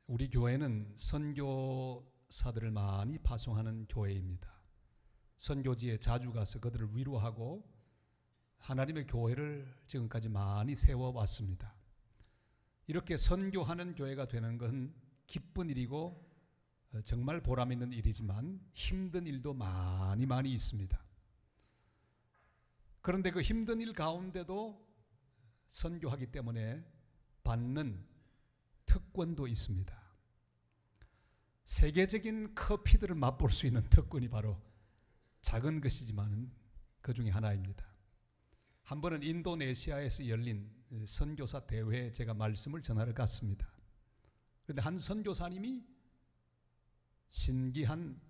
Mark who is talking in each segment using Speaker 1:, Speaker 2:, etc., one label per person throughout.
Speaker 1: 우리 교회는 선교사들을 많이 파송하는 교회입니다. 선교지에 자주 가서 그들을 위로하고 하나님의 교회를 지금까지 많이 세워왔습니다. 이렇게 선교하는 교회가 되는 건 기쁜 일이고 정말 보람 있는 일이지만 힘든 일도 많이 있습니다. 그런데 그 힘든 일 가운데도 선교하기 때문에 받는 특권도 있습니다. 세계적인 커피들을 맛볼 수 있는 특권이 바로 작은 것이지만 그 중에 하나입니다. 한 번은 인도네시아에서 열린 선교사 대회에 제가 말씀을 전하러 갔습니다. 그런데 한 선교사님이 신기한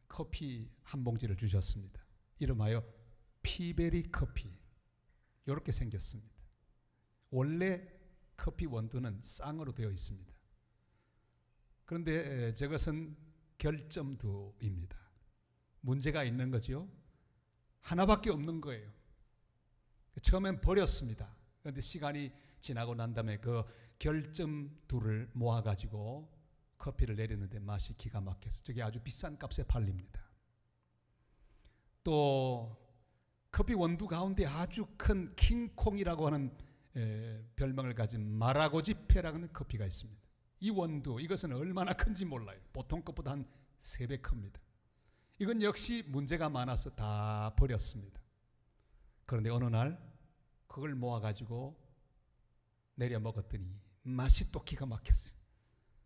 Speaker 1: 커피 한 봉지를 주셨습니다. 이름하여 피베리 커피. 이렇게 생겼습니다. 원래 커피 원두는 쌍으로 되어 있습니다. 그런데 저것은 결점두입니다. 문제가 있는 거죠. 하나밖에 없는 거예요. 처음엔 버렸습니다. 그런데 시간이 지나고 난 다음에 그 결점두를 모아가지고 커피를 내렸는데 맛이 기가 막혀서 저게 아주 비싼 값에 팔립니다. 또 커피 원두 가운데 아주 큰 킹콩이라고 하는 별명을 가진 마라고지페라는 커피가 있습니다. 이 원두, 이것은 얼마나 큰지 몰라요. 보통 것보다 한 3배 큽니다. 이건 역시 문제가 많아서 다 버렸습니다. 그런데 어느 날 그걸 모아가지고 내려 먹었더니 맛이 또 기가 막혔어요.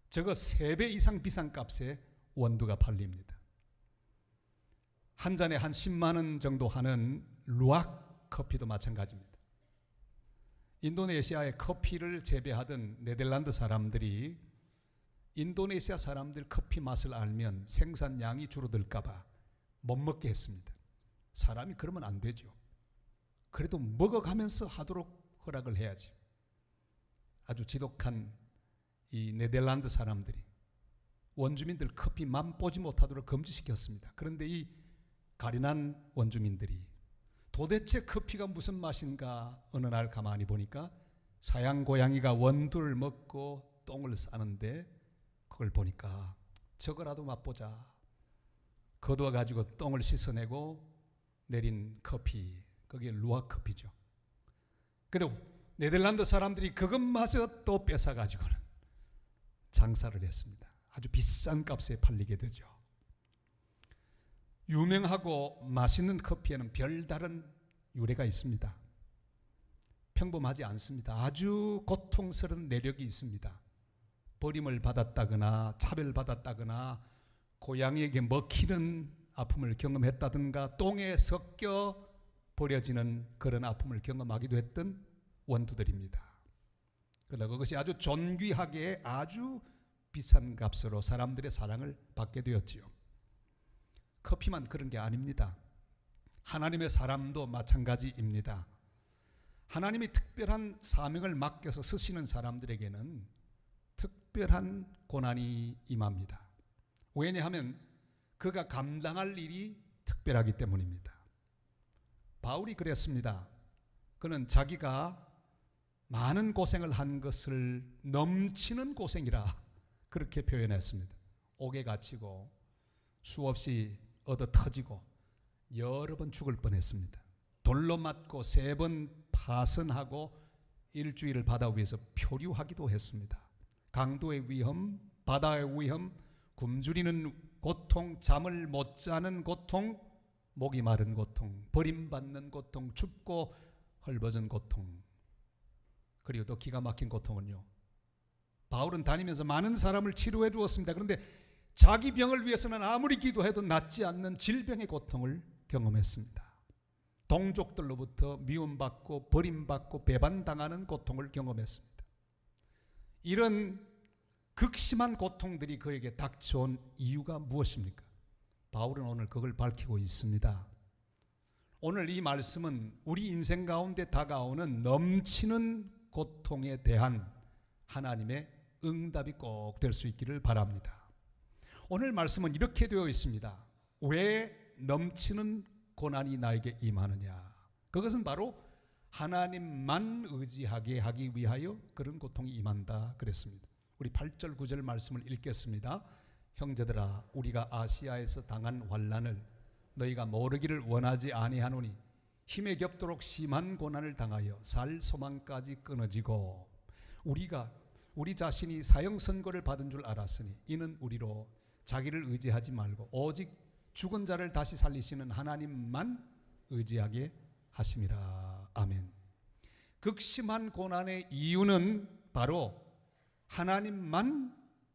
Speaker 1: 저거 3배 이상 비싼 값에 원두가 팔립니다. 한 잔에 한 10만 원 정도 하는 루악 커피도 마찬가지입니다. 인도네시아의 커피를 재배하던 네덜란드 사람들이 인도네시아 사람들 커피 맛을 알면 생산량이 줄어들까 봐 못 먹게 했습니다. 사람이 그러면 안 되죠. 그래도 먹어가면서 하도록 허락을 해야지. 아주 지독한 이 네덜란드 사람들이 원주민들 커피 맛보지 못하도록 금지시켰습니다. 그런데 이 가련한 원주민들이 도대체 커피가 무슨 맛인가 어느 날 가만히 보니까 사양 고양이가 원두를 먹고 똥을 싸는데 그걸 보니까 저거라도 맛보자. 거두어가지고 똥을 씻어내고 내린 커피, 그게 루악 커피죠. 그런데 네덜란드 사람들이 그것마저 또 뺏어가지고는 장사를 했습니다. 아주 비싼 값에 팔리게 되죠. 유명하고 맛있는 커피에는 별다른 유래가 있습니다. 평범하지 않습니다. 아주 고통스러운 내력이 있습니다. 버림을 받았다거나 차별받았다거나 고양이에게 먹히는 아픔을 경험했다든가 똥에 섞여 버려지는 그런 아픔을 경험하기도 했던 원두들입니다. 그러나 그것이 아주 존귀하게 아주 비싼 값으로 사람들의 사랑을 받게 되었지요. 커피만 그런 게 아닙니다. 하나님의 사람도 마찬가지입니다. 하나님이 특별한 사명을 맡겨서 쓰시는 사람들에게는 특별한 고난이 임합니다. 왜냐하면 그가 감당할 일이 특별하기 때문입니다. 바울이 그랬습니다. 그는 자기가 많은 고생을 한 것을 넘치는 고생이라 그렇게 표현했습니다. 옥에 갇히고 수없이 얻어 터지고 여러 번 죽을 뻔했습니다. 돌로 맞고 3번 파선하고 일주일을 바다 위에서 표류하기도 했습니다. 강도의 위험, 바다의 위험, 굶주리는 고통, 잠을 못 자는 고통, 목이 마른 고통, 버림받는 고통, 춥고 헐벗은 고통, 그리고 또 기가 막힌 고통은요, 바울은 다니면서 많은 사람을 치료해 주었습니다. 그런데 자기 병을 위해서는 아무리 기도해도 낫지 않는 질병의 고통을 경험했습니다. 동족들로부터 미움받고 버림받고 배반당하는 고통을 경험했습니다. 이런 극심한 고통들이 그에게 닥쳐온 이유가 무엇입니까? 바울은 오늘 그걸 밝히고 있습니다. 오늘 이 말씀은 우리 인생 가운데 다가오는 넘치는 고통에 대한 하나님의 응답이 꼭 될 수 있기를 바랍니다. 오늘 말씀은 이렇게 되어 있습니다. 왜 넘치는 고난이 나에게 임하느냐? 그것은 바로 하나님만 의지하게 하기 위하여 그런 고통이 임한다 그랬습니다. 우리 8절 9절 말씀을 읽겠습니다. 형제들아, 우리가 아시아에서 당한 환난을 너희가 모르기를 원하지 아니하노니 힘에 겹도록 심한 고난을 당하여 살 소망까지 끊어지고 우리 자신이 사형 선고를 받은 줄 알았으니 이는 우리로 자기를 의지하지 말고 오직 죽은 자를 다시 살리시는 하나님만 의지하게 하심이라. 아멘. 극심한 고난의 이유는 바로 하나님만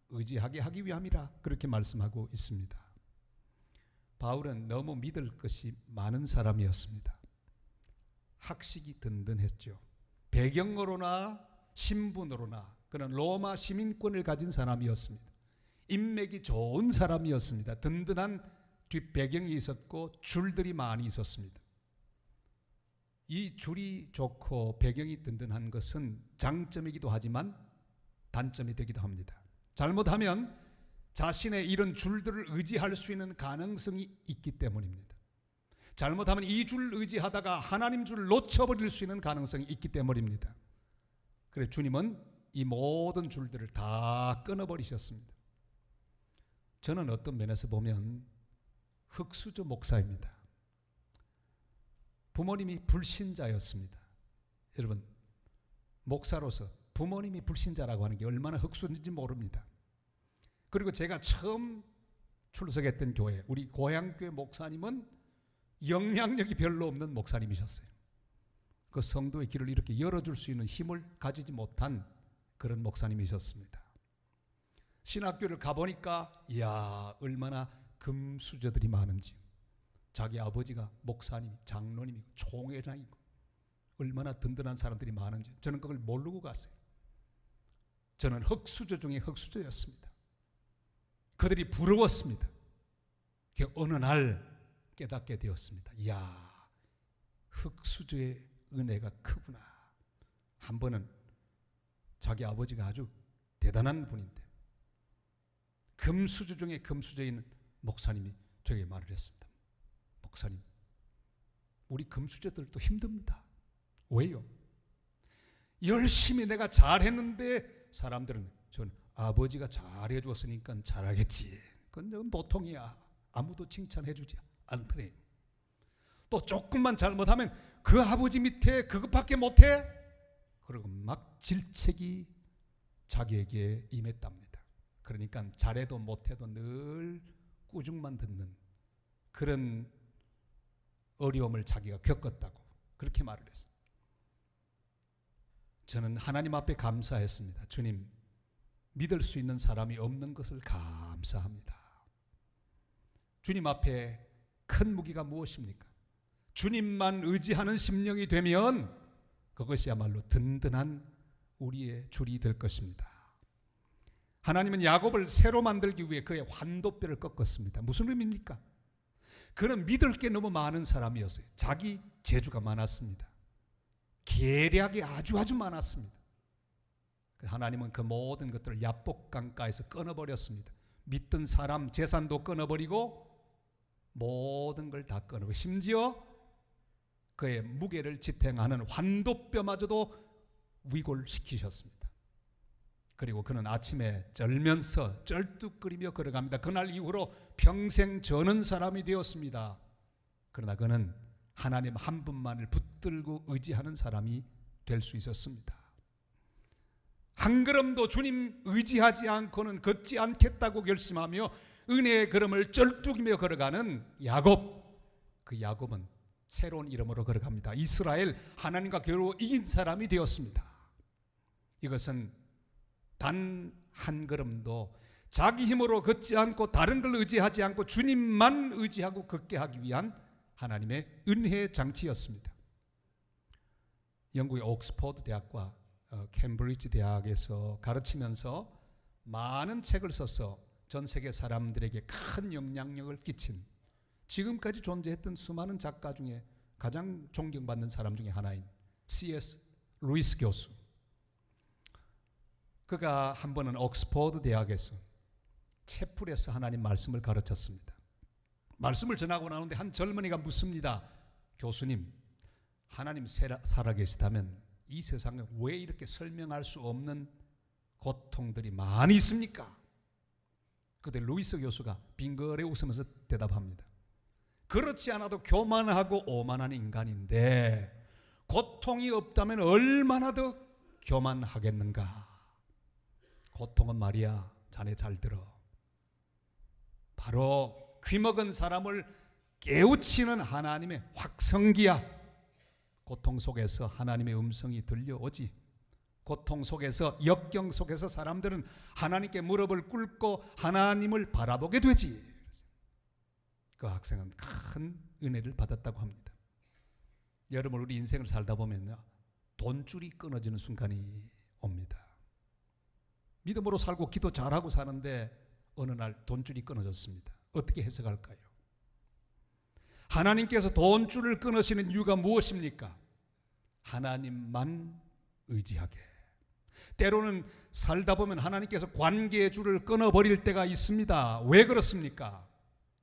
Speaker 1: 의지하게 하기 위함이라 그렇게 말씀하고 있습니다. 바울은 너무 믿을 것이 많은 사람이었습니다. 학식이 든든했죠. 배경으로나 신분으로나 그는 로마 시민권을 가진 사람이었습니다. 인맥이 좋은 사람이었습니다. 든든한 뒷배경이 있었고 줄들이 많이 있었습니다. 이 줄이 좋고 배경이 든든한 것은 장점이기도 하지만 단점이 되기도 합니다. 잘못하면 자신의 이런 줄들을 의지할 수 있는 가능성이 있기 때문입니다. 잘못하면 이 줄 의지하다가 하나님 줄을 놓쳐버릴 수 있는 가능성이 있기 때문입니다. 그래 주님은 이 모든 줄들을 다 끊어버리셨습니다. 저는 어떤 면에서 보면 흑수저 목사입니다. 부모님이 불신자였습니다. 여러분, 목사로서 부모님이 불신자라고 하는 게 얼마나 흑수인지 모릅니다. 그리고 제가 처음 출석했던 교회, 우리 고향교회 목사님은 영향력이 별로 없는 목사님이셨어요. 그 성도의 길을 이렇게 열어줄 수 있는 힘을 가지지 못한 그런 목사님이셨습니다. 신학교를 가보니까 이야, 얼마나 금수저들이 많은지. 자기 아버지가 목사님, 장로님이고 총회장이고 얼마나 든든한 사람들이 많은지 저는 그걸 모르고 갔어요. 저는 흑수저 중에 흑수저였습니다. 그들이 부러웠습니다. 어느 날 깨닫게 되었습니다. 이야, 흑수저의 은혜가 크구나. 한 번은 자기 아버지가 아주 대단한 분인데 금수저 중에 금수저인 목사님이 저에게 말을 했습니다. 목사님, 우리 금수저들도 힘듭니다. 왜요? 열심히 내가 잘했는데 사람들은 전 아버지가 잘해 주었으니까 잘하겠지. 그건 보통이야. 아무도 칭찬해 주지 않더래. 또 조금만 잘못하면 그 아버지 밑에 그것밖에 못해? 그리고 막 질책이 자기에게 임했답니다. 그러니까 잘해도 못해도 늘 꾸중만 듣는 그런 어려움을 자기가 겪었다고 그렇게 말을 했어요. 저는 하나님 앞에 감사했습니다. 주님, 믿을 수 있는 사람이 없는 것을 감사합니다. 주님 앞에 큰 무기가 무엇입니까? 주님만 의지하는 심령이 되면 그것이야말로 든든한 우리의 줄이 될 것입니다. 하나님은 야곱을 새로 만들기 위해 그의 환도뼈를 꺾었습니다. 무슨 의미입니까? 그는 믿을 게 너무 많은 사람이었어요. 자기 재주가 많았습니다. 계략이 아주 많았습니다. 하나님은 그 모든 것들을 야복강가에서 끊어버렸습니다. 믿던 사람 재산도 끊어버리고 모든 걸 다 끊어버리고 심지어 그의 무게를 지탱하는 환도뼈마저도 위골시키셨습니다. 그리고 그는 아침에 쩔면서 쩔뚝거리며 걸어갑니다. 그날 이후로 평생 저는 사람이 되었습니다. 그러나 그는 하나님 한 분만을 붙들고 의지하는 사람이 될 수 있었습니다. 한 걸음도 주님 의지하지 않고는 걷지 않겠다고 결심하며 은혜의 걸음을 쩔뚝이며 걸어가는 야곱. 그 야곱은 새로운 이름으로 걸어갑니다. 이스라엘, 하나님과 겨루 이긴 사람이 되었습니다. 이것은 단 한 걸음도 자기 힘으로 걷지 않고 다른 걸 의지하지 않고 주님만 의지하고 걷게 하기 위한 하나님의 은혜의 장치였습니다. 영국의 옥스퍼드 대학과 캠브리지 대학에서 가르치면서 많은 책을 써서 전 세계 사람들에게 큰 영향력을 끼친 지금까지 존재했던 수많은 작가 중에 가장 존경받는 사람 중에 하나인 C.S. 루이스 교수. 그가 한 번은 옥스퍼드 대학에서 채플에서 하나님 말씀을 가르쳤습니다. 말씀을 전하고 나오는데 한 젊은이가 묻습니다. 교수님, 하나님 살아계시다면 이 세상에 왜 이렇게 설명할 수 없는 고통들이 많이 있습니까? 그때 루이스 교수가 빙그레 웃으면서 대답합니다. 그렇지 않아도 교만하고 오만한 인간인데 고통이 없다면 얼마나 더 교만하겠는가. 고통은 말이야, 자네 잘 들어, 바로 귀먹은 사람을 깨우치는 하나님의 확성기야. 고통 속에서 하나님의 음성이 들려오지. 고통 속에서, 역경 속에서 사람들은 하나님께 무릎을 꿇고 하나님을 바라보게 되지. 그 학생은 큰 은혜를 받았다고 합니다. 여러분, 우리 인생을 살다 보면요, 돈줄이 끊어지는 순간이 옵니다. 믿음으로 살고 기도 잘하고 사는데 어느 날 돈줄이 끊어졌습니다. 어떻게 해석할까요? 하나님께서 돈줄을 끊으시는 이유가 무엇입니까? 하나님만 의지하게. 때로는 살다 보면 하나님께서 관계의 줄을 끊어버릴 때가 있습니다. 왜 그렇습니까?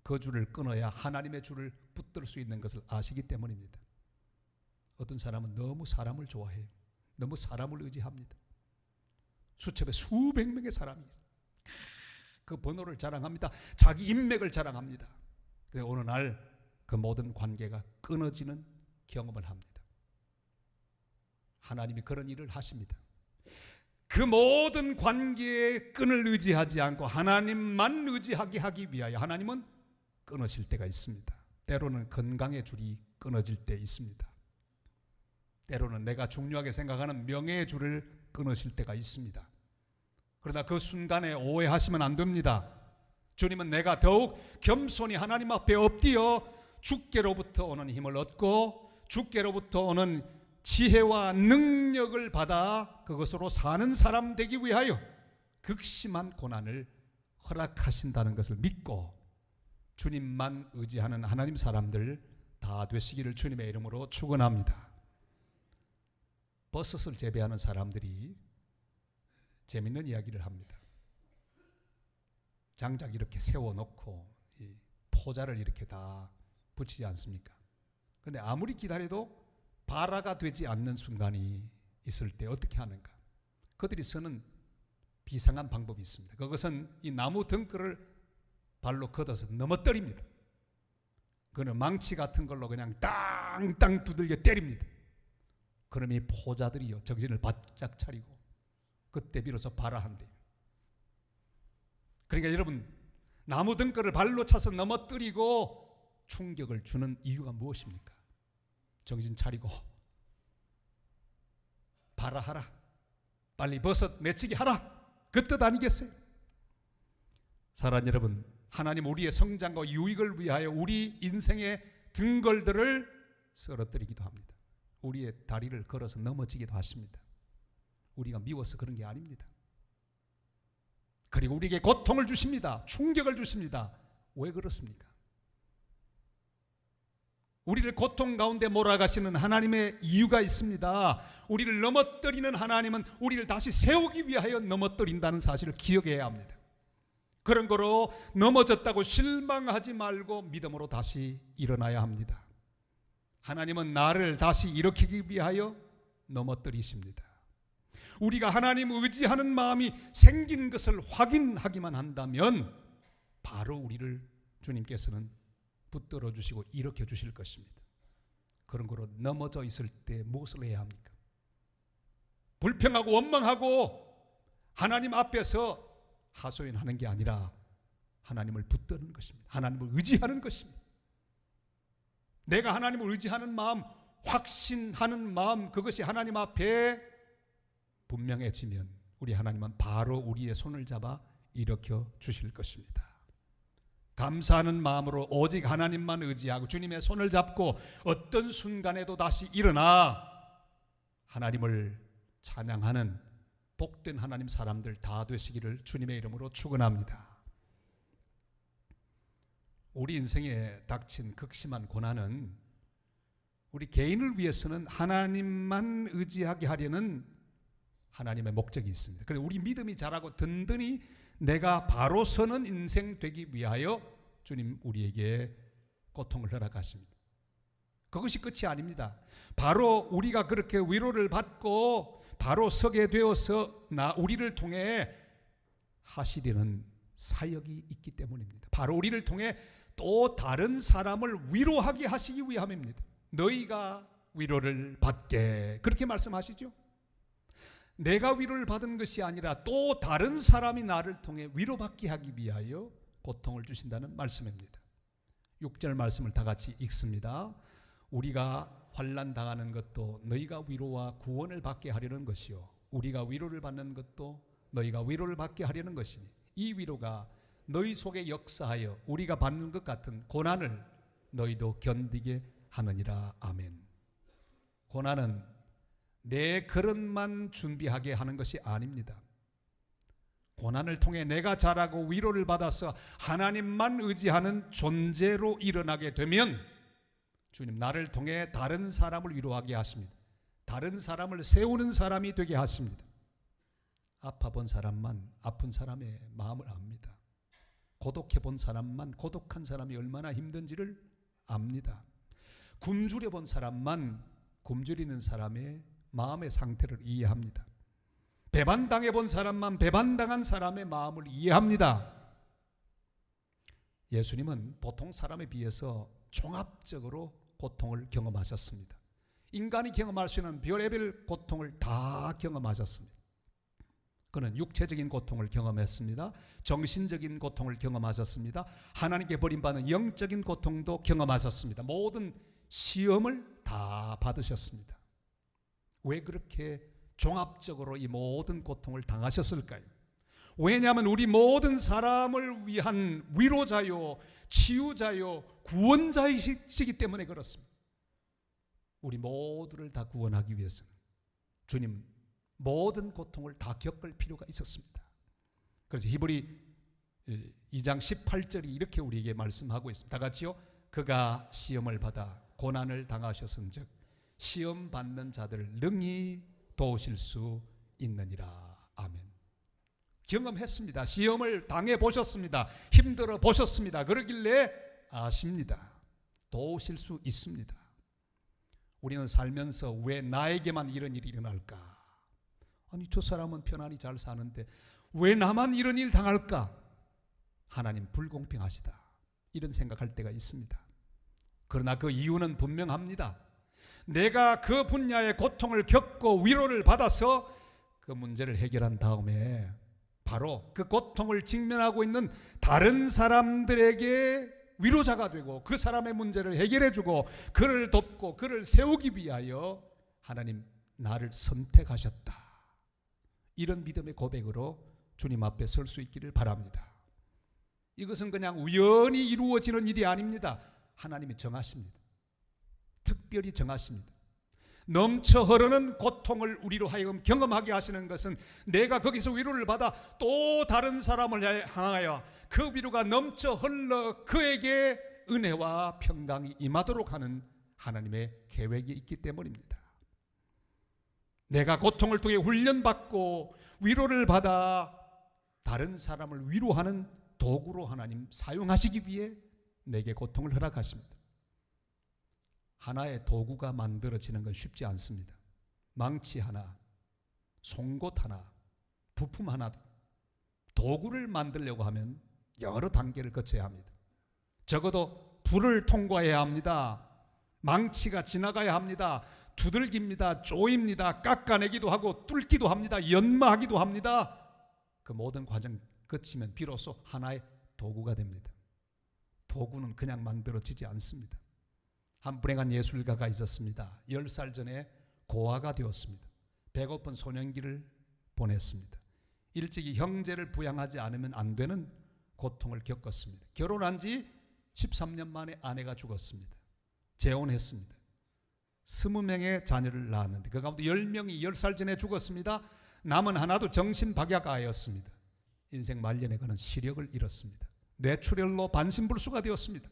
Speaker 1: 그 줄을 끊어야 하나님의 줄을 붙들 수 있는 것을 아시기 때문입니다. 어떤 사람은 너무 사람을 좋아해요. 너무 사람을 의지합니다. 수첩에 수백 명의 사람이 있어요. 그 번호를 자랑합니다. 자기 인맥을 자랑합니다. 그런데 어느 날 그 모든 관계가 끊어지는 경험을 합니다. 하나님이 그런 일을 하십니다. 그 모든 관계의 끈을 의지하지 않고 하나님만 의지하게 하기 위하여 하나님은 끊으실 때가 있습니다. 때로는 건강의 줄이 끊어질 때 있습니다. 때로는 내가 중요하게 생각하는 명예의 줄을 끊으실 때가 있습니다. 그러나 그 순간에 오해하시면 안 됩니다. 주님은 내가 더욱 겸손히 하나님 앞에 엎드려 주께로부터 오는 힘을 얻고 주께로부터 오는 지혜와 능력을 받아 그것으로 사는 사람 되기 위하여 극심한 고난을 허락하신다는 것을 믿고 주님만 의지하는 하나님 사람들 다 되시기를 주님의 이름으로 축원합니다. 버섯을 재배하는 사람들이 재밌는 이야기를 합니다. 장작 이렇게 세워놓고 포자를 이렇게 다 붙이지 않습니까? 그런데 아무리 기다려도 발화가 되지 않는 순간이 있을 때 어떻게 하는가? 그들이 쓰는 비상한 방법이 있습니다. 그것은 이 나무 덩굴을 발로 걷어서 넘어뜨립니다. 그는 망치 같은 걸로 그냥 땅땅 두들겨 때립니다. 그럼 이 포자들이요, 정신을 바짝 차리고 그때 비로소 발화한대요. 그러니까 여러분, 나무 덩굴을 발로 차서 넘어뜨리고 충격을 주는 이유가 무엇입니까? 정신 차리고 발화하라, 빨리 버섯 맺히게 하라, 그 뜻 아니겠어요? 사랑하는 여러분, 하나님 우리의 성장과 유익을 위하여 우리 인생의 등골들을 쓰러뜨리기도 합니다. 우리의 다리를 걸어서 넘어지기도 하십니다. 우리가 미워서 그런 게 아닙니다. 그리고 우리에게 고통을 주십니다. 충격을 주십니다. 왜 그렇습니까? 우리를 고통 가운데 몰아가시는 하나님의 이유가 있습니다. 우리를 넘어뜨리는 하나님은 우리를 다시 세우기 위하여 넘어뜨린다는 사실을 기억해야 합니다. 그런 거로 넘어졌다고 실망하지 말고 믿음으로 다시 일어나야 합니다. 하나님은 나를 다시 일으키기 위하여 넘어뜨리십니다. 우리가 하나님 의지하는 마음이 생긴 것을 확인하기만 한다면 바로 우리를 주님께서는 붙들어 주시고 일으켜 주실 것입니다. 그런 거로 넘어져 있을 때 무엇을 해야 합니까? 불평하고 원망하고 하나님 앞에서 하소연하는 게 아니라 하나님을 붙드는 것입니다. 하나님을 의지하는 것입니다. 내가 하나님을 의지하는 마음, 확신하는 마음, 그것이 하나님 앞에 분명해지면 우리 하나님은 바로 우리의 손을 잡아 일으켜 주실 것입니다. 감사하는 마음으로 오직 하나님만 의지하고 주님의 손을 잡고 어떤 순간에도 다시 일어나 하나님을 찬양하는 복된 하나님 사람들 다 되시기를 주님의 이름으로 축원합니다. 우리 인생에 닥친 극심한 고난은 우리 개인을 위해서는 하나님만 의지하게 하려는 하나님의 목적이 있습니다. 그래서 우리 믿음이 자라고 든든히 내가 바로 서는 인생 되기 위하여 주님 우리에게 고통을 허락하십니다. 그것이 끝이 아닙니다. 바로 우리가 그렇게 위로를 받고 바로 서게 되어서 우리를 통해 하시려는 사역이 있기 때문입니다. 바로 우리를 통해 또 다른 사람을 위로하게 하시기 위함입니다. 너희가 위로를 받게, 그렇게 말씀하시죠. 내가 위로를 받은 것이 아니라 또 다른 사람이 나를 통해 위로받게 하기 위하여 고통을 주신다는 말씀입니다. 6절 말씀을 다 같이 읽습니다. 우리가 환난 당하는 것도 너희가 위로와 구원을 받게 하려는 것이요, 우리가 위로를 받는 것도 너희가 위로를 받게 하려는 것이니 이 위로가 너희 속에 역사하여 우리가 받는 것 같은 고난을 너희도 견디게 하느니라. 아멘. 고난은 내 그릇만 준비하게 하는 것이 아닙니다. 고난을 통해 내가 자라고 위로를 받아서 하나님만 의지하는 존재로 일어나게 되면 주님 나를 통해 다른 사람을 위로하게 하십니다. 다른 사람을 세우는 사람이 되게 하십니다. 아파 본 사람만 아픈 사람의 마음을 압니다. 고독해 본 사람만 고독한 사람이 얼마나 힘든지를 압니다. 굶주려 본 사람만 굶주리는 사람의 마음의 상태를 이해합니다. 배반당해 본 사람만 배반당한 사람의 마음을 이해합니다. 예수님은 보통 사람에 비해서 종합적으로 고통을 경험하셨습니다. 인간이 경험할 수 있는 별의별 고통을 다 경험하셨습니다. 그는 육체적인 고통을 경험했습니다. 정신적인 고통을 경험하셨습니다. 하나님께 버림받는 영적인 고통도 경험하셨습니다. 모든 시험을 다 받으셨습니다. 왜 그렇게 종합적으로 이 모든 고통을 당하셨을까요? 왜냐하면 우리 모든 사람을 위한 위로자요, 치유자요, 구원자이시기 때문에 그렇습니다. 우리 모두를 다 구원하기 위해서는 주님 모든 고통을 다 겪을 필요가 있었습니다. 그래서 히브리 2장 18절이 이렇게 우리에게 말씀하고 있습니다. 다 같이요. 그가 시험을 받아 고난을 당하셨은즉 시험 받는 자들을 능히 도우실 수 있느니라. 아멘. 경험했습니다. 시험을 당해 보셨습니다. 힘들어 보셨습니다. 그러길래 아십니다. 도우실 수 있습니다. 우리는 살면서 왜 나에게만 이런 일이 일어날까? 아니 저 사람은 편안히 잘 사는데 왜 나만 이런 일 당할까? 하나님 불공평하시다, 이런 생각할 때가 있습니다. 그러나 그 이유는 분명합니다. 내가 그 분야의 고통을 겪고 위로를 받아서 그 문제를 해결한 다음에 바로 그 고통을 직면하고 있는 다른 사람들에게 위로자가 되고 그 사람의 문제를 해결해주고 그를 돕고 그를 세우기 위하여 하나님 나를 선택하셨다, 이런 믿음의 고백으로 주님 앞에 설 수 있기를 바랍니다. 이것은 그냥 우연히 이루어지는 일이 아닙니다. 하나님이 정하십니다. 특별히 정하십니다. 넘쳐 흐르는 고통을 우리로 하여금 경험하게 하시는 것은 내가 거기서 위로를 받아 또 다른 사람을 향하여 그 위로가 넘쳐 흘러 그에게 은혜와 평강이 임하도록 하는 하나님의 계획이 있기 때문입니다. 내가 고통을 통해 훈련받고 위로를 받아 다른 사람을 위로하는 도구로 하나님 사용하시기 위해 내게 고통을 허락하십니다. 하나의 도구가 만들어지는 건 쉽지 않습니다. 망치 하나, 송곳 하나, 부품 하나, 도구를 만들려고 하면 여러 단계를 거쳐야 합니다. 적어도 불을 통과해야 합니다. 망치가 지나가야 합니다. 두들깁니다. 쪼입니다. 깎아내기도 하고 뚫기도 합니다. 연마하기도 합니다. 그 모든 과정 거치면 비로소 하나의 도구가 됩니다. 도구는 그냥 만들어지지 않습니다. 한 불행한 예술가가 있었습니다. 10살 전에 고아가 되었습니다. 배고픈 소년기를 보냈습니다. 일찍이 형제를 부양하지 않으면 안 되는 고통을 겪었습니다. 결혼한 지 13년 만에 아내가 죽었습니다. 재혼했습니다. 20명의 자녀를 낳았는데 그 가운데 10명이 10살 전에 죽었습니다. 남은 하나도 정신박약아였습니다. 인생 말년에 그는 시력을 잃었습니다. 뇌출혈로 반신불수가 되었습니다.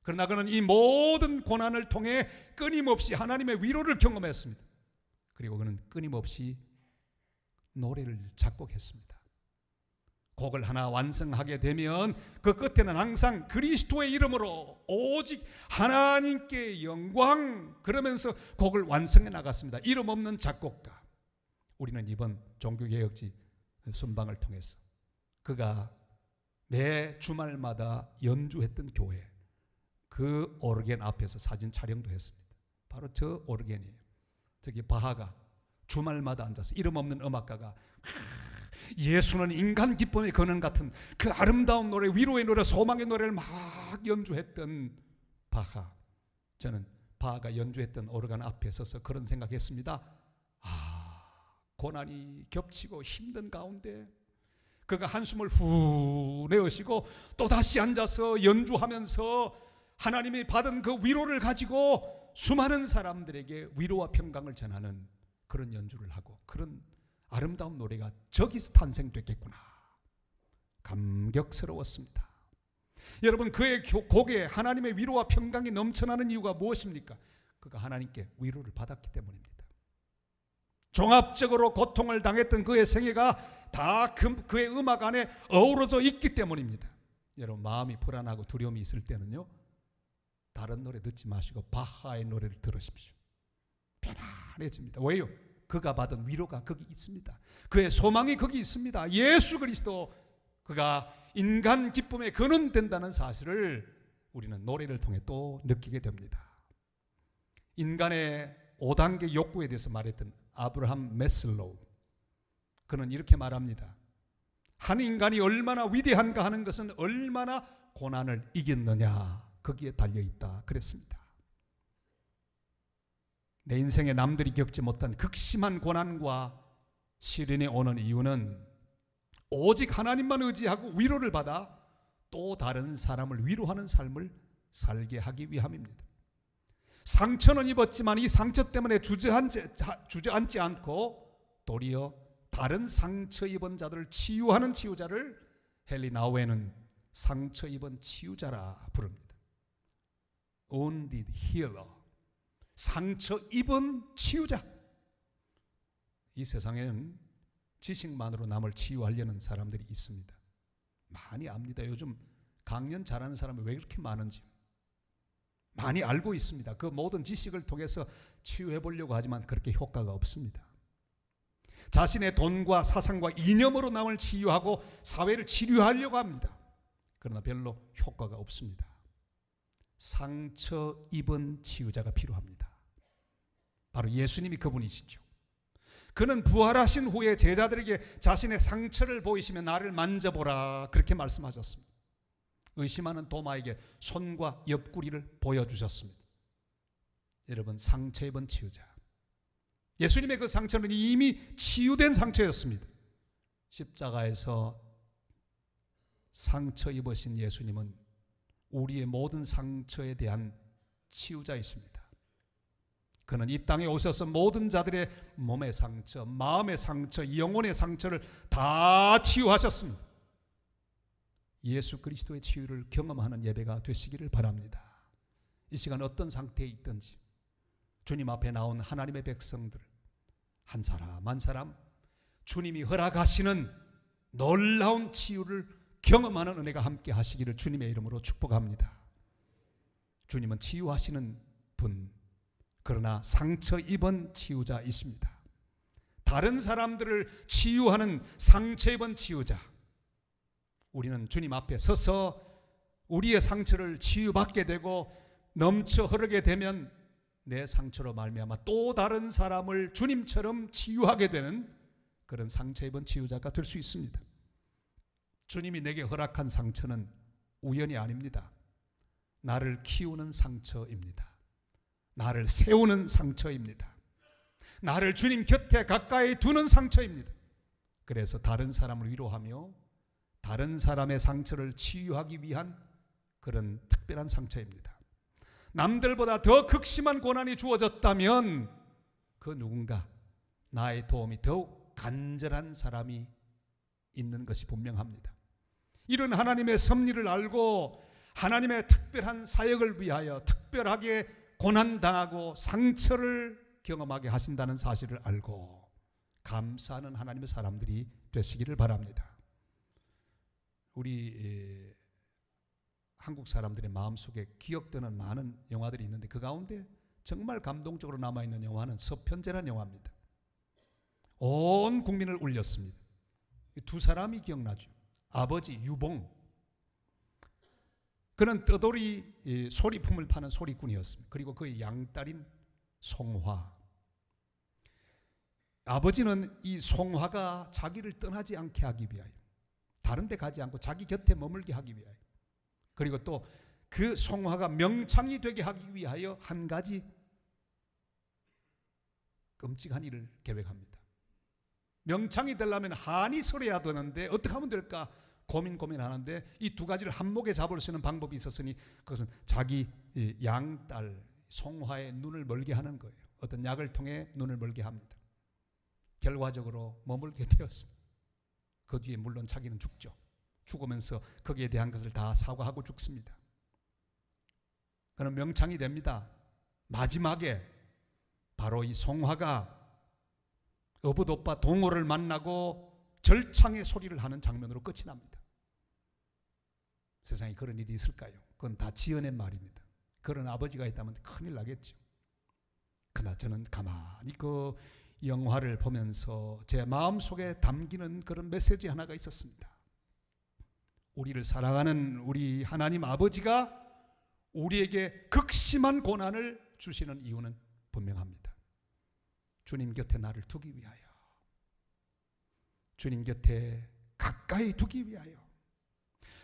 Speaker 1: 그러나 그는 이 모든 고난을 통해 끊임없이 하나님의 위로를 경험했습니다. 그리고 그는 끊임없이 노래를 작곡했습니다. 곡을 하나 완성하게 되면 그 끝에는 항상 그리스도의 이름으로 오직 하나님께 영광, 그러면서 곡을 완성해 나갔습니다. 이름 없는 작곡가, 우리는 이번 종교개혁지 순방을 통해서 그가 매 주말마다 연주했던 교회, 그 오르겐 앞에서 사진 촬영도 했습니다. 바로 저 오르겐이에요. 저기 바하가 주말마다 앉아서 이름 없는 음악가가 예수는 인간 기쁨의 근원 같은 그 아름다운 노래, 위로의 노래, 소망의 노래를 막 연주했던 바하. 저는 바하가 연주했던 오르간 앞에 서서 그런 생각했습니다. 고난이 겹치고 힘든 가운데 그가 한숨을 후 내쉬고 또다시 앉아서 연주하면서 하나님이 받은 그 위로를 가지고 수많은 사람들에게 위로와 평강을 전하는 그런 연주를 하고 그런 아름다운 노래가 저기서 탄생됐겠구나. 감격스러웠습니다. 여러분, 그의 곡에 하나님의 위로와 평강이 넘쳐나는 이유가 무엇입니까? 그가 하나님께 위로를 받았기 때문입니다. 종합적으로 고통을 당했던 그의 생애가 다 그의 음악 안에 어우러져 있기 때문입니다. 여러분, 마음이 불안하고 두려움이 있을 때는요, 다른 노래 듣지 마시고 바하의 노래를 들으십시오. 편안해집니다. 왜요? 그가 받은 위로가 거기 있습니다. 그의 소망이 거기 있습니다. 예수 그리스도, 그가 인간 기쁨의 근원 된다는 사실을 우리는 노래를 통해 또 느끼게 됩니다. 인간의 5단계 욕구에 대해서 말했던 아브라함 메슬로우, 그는 이렇게 말합니다. 한 인간이 얼마나 위대한가 하는 것은 얼마나 고난을 이겼느냐, 거기에 달려있다 그랬습니다. 내 인생에 남들이 겪지 못한 극심한 고난과 시련이 오는 이유는 오직 하나님만 의지하고 위로를 받아 또 다른 사람을 위로하는 삶을 살게 하기 위함입니다. 상처는 입었지만 이 상처 때문에 주저앉지 않고 도리어 다른 상처 입은 자들을 치유하는 치유자를 헨리 나우에는 상처 입은 치유자라 부릅니다. Wounded healer, 상처 입은 치유자. 이 세상에는 지식만으로 남을 치유하려는 사람들이 있습니다. 많이 압니다. 요즘 강연 잘하는 사람이 왜 그렇게 많은지 많이 알고 있습니다. 그 모든 지식을 통해서 치유해 보려고 하지만 그렇게 효과가 없습니다. 자신의 돈과 사상과 이념으로 남을 치유하고 사회를 치료하려고 합니다. 그러나 별로 효과가 없습니다. 상처 입은 치유자가 필요합니다. 바로 예수님이 그분이시죠. 그는 부활하신 후에 제자들에게 자신의 상처를 보이시며 나를 만져보라 그렇게 말씀하셨습니다. 의심하는 도마에게 손과 옆구리를 보여주셨습니다. 여러분, 상처 입은 치유자, 예수님의 그 상처는 이미 치유된 상처였습니다. 십자가에서 상처 입으신 예수님은 우리의 모든 상처에 대한 치유자이십니다. 그는 이 땅에 오셔서 모든 자들의 몸의 상처, 마음의 상처, 영혼의 상처를 다 치유하셨습니다. 예수 그리스도의 치유를 경험하는 예배가 되시기를 바랍니다. 이 시간 어떤 상태에 있든지 주님 앞에 나온 하나님의 백성들 한 사람 한 사람 주님이 허락하시는 놀라운 치유를 경험하는 은혜가 함께 하시기를 주님의 이름으로 축복합니다. 주님은 치유하시는 분, 그러나 상처 입은 치유자이십니다. 다른 사람들을 치유하는 상처 입은 치유자, 우리는 주님 앞에 서서 우리의 상처를 치유받게 되고 넘쳐 흐르게 되면 내 상처로 말미암아 또 다른 사람을 주님처럼 치유하게 되는 그런 상처 입은 치유자가 될 수 있습니다. 주님이 내게 허락한 상처는 우연이 아닙니다. 나를 키우는 상처입니다. 나를 세우는 상처입니다. 나를 주님 곁에 가까이 두는 상처입니다. 그래서 다른 사람을 위로하며 다른 사람의 상처를 치유하기 위한 그런 특별한 상처입니다. 남들보다 더 극심한 고난이 주어졌다면 그 누군가 나의 도움이 더욱 간절한 사람이 있는 것이 분명합니다. 이런 하나님의 섭리를 알고 하나님의 특별한 사역을 위하여 특별하게 고난당하고 상처를 경험하게 하신다는 사실을 알고 감사하는 하나님의 사람들이 되시기를 바랍니다. 우리 한국 사람들의 마음속에 기억되는 많은 영화들이 있는데 그 가운데 정말 감동적으로 남아있는 영화는 서편제라는 영화입니다. 온 국민을 울렸습니다. 두 사람이 기억나죠. 아버지 유봉, 그는 떠돌이 소리품을 파는 소리꾼이었습니다. 그리고 그의 양딸인 송화. 아버지는 이 송화가 자기를 떠나지 않게 하기 위하여, 다른 데 가지 않고 자기 곁에 머물게 하기 위하여, 그리고 또 그 송화가 명창이 되게 하기 위하여 한 가지 끔찍한 일을 계획합니다. 명창이 되려면 한이 설해야 되는데 어떻게 하면 될까 고민하는데 이 두 가지를 한목에 잡을 수 있는 방법이 있었으니 그것은 자기 양딸 송화의 눈을 멀게 하는 거예요. 어떤 약을 통해 눈을 멀게 합니다. 결과적으로 머물게 되었습니다. 그 뒤에 물론 자기는 죽죠. 죽으면서 거기에 대한 것을 다 사과하고 죽습니다. 그는 명창이 됩니다. 마지막에 바로 이 송화가 어붓오빠 동호를 만나고 절창의 소리를 하는 장면으로 끝이 납니다. 세상에 그런 일이 있을까요? 그건 다 지어낸 말입니다. 그런 아버지가 있다면 큰일 나겠죠. 그러나 저는 가만히 그 영화를 보면서 제 마음속에 담기는 그런 메시지 하나가 있었습니다. 우리를 사랑하는 우리 하나님 아버지가 우리에게 극심한 고난을 주시는 이유는 분명합니다. 주님 곁에 나를 두기 위하여, 주님 곁에 가까이 두기 위하여,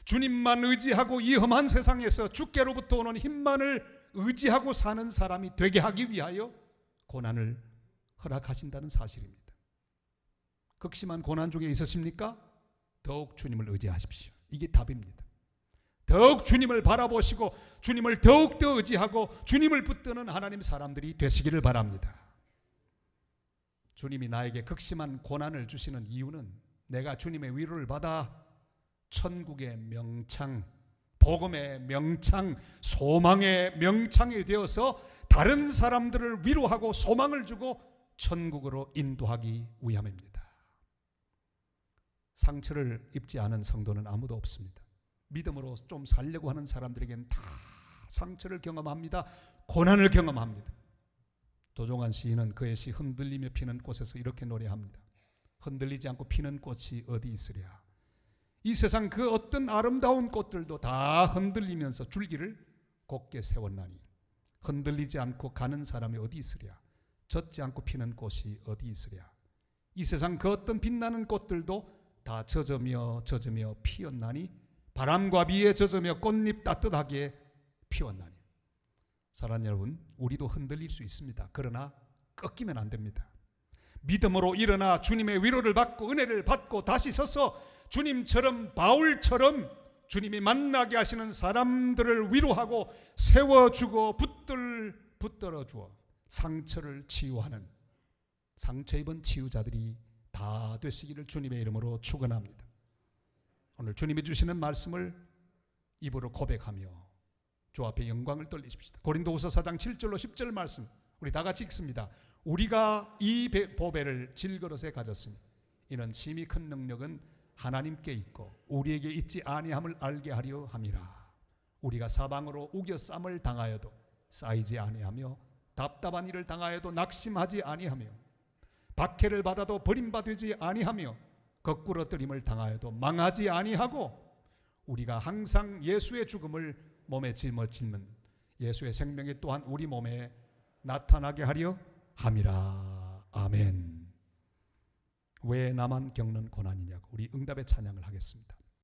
Speaker 1: 주님만 의지하고 이 험한 세상에서 주께로부터 오는 힘만을 의지하고 사는 사람이 되게 하기 위하여 고난을 허락하신다는 사실입니다. 극심한 고난 중에 있으십니까? 더욱 주님을 의지하십시오. 이게 답입니다. 더욱 주님을 바라보시고 주님을 더욱더 의지하고 주님을 붙드는 하나님 사람들이 되시기를 바랍니다. 주님이 나에게 극심한 고난을 주시는 이유는 내가 주님의 위로를 받아 천국의 명창, 복음의 명창, 소망의 명창이 되어서 다른 사람들을 위로하고 소망을 주고 천국으로 인도하기 위함입니다. 상처를 입지 않은 성도는 아무도 없습니다. 믿음으로 좀 살려고 하는 사람들에게는 다 상처를 경험합니다. 고난을 경험합니다. 도종환 시인은 그의 시 흔들리며 피는 꽃에서 이렇게 노래합니다. 흔들리지 않고 피는 꽃이 어디 있으랴. 이 세상 그 어떤 아름다운 꽃들도 다 흔들리면서 줄기를 곧게 세웠나니 흔들리지 않고 가는 사람이 어디 있으랴. 젖지 않고 피는 꽃이 어디 있으랴. 이 세상 그 어떤 빛나는 꽃들도 다 젖으며 피었나니 바람과 비에 젖으며 꽃잎 따뜻하게 피웠나니. 사랑하는 여러분, 우리도 흔들릴 수 있습니다. 그러나 꺾이면 안 됩니다. 믿음으로 일어나 주님의 위로를 받고 은혜를 받고 다시 서서 주님처럼, 바울처럼 주님이 만나게 하시는 사람들을 위로하고 세워주고 붙들어 주어 상처를 치유하는, 상처 입은 치유자들이 다 되시기를 주님의 이름으로 축원합니다. 오늘 주님이 주시는 말씀을 입으로 고백하며 주 앞에 영광을 돌리십시다. 고린도후서 4장 7절로 10절 말씀 우리 다 같이 읽습니다. 우리가 이 보배를 질그릇에 가졌으니 이는 심히 큰 능력은 하나님께 있고 우리에게 있지 아니함을 알게 하려 함이라. 우리가 사방으로 우겨쌈을 당하여도 쌓이지 아니하며 답답한 일을 당하여도 낙심하지 아니하며 박해를 받아도 버림받지 아니하며 거꾸러뜨림을 당하여도 망하지 아니하고 우리가 항상 예수의 죽음을 몸에 짊어지는 예수의 생명이 또한 우리 몸에 나타나게 하려 함이라. 아멘. 왜 나만 겪는 고난이냐고 우리 응답의 찬양을 하겠습니다.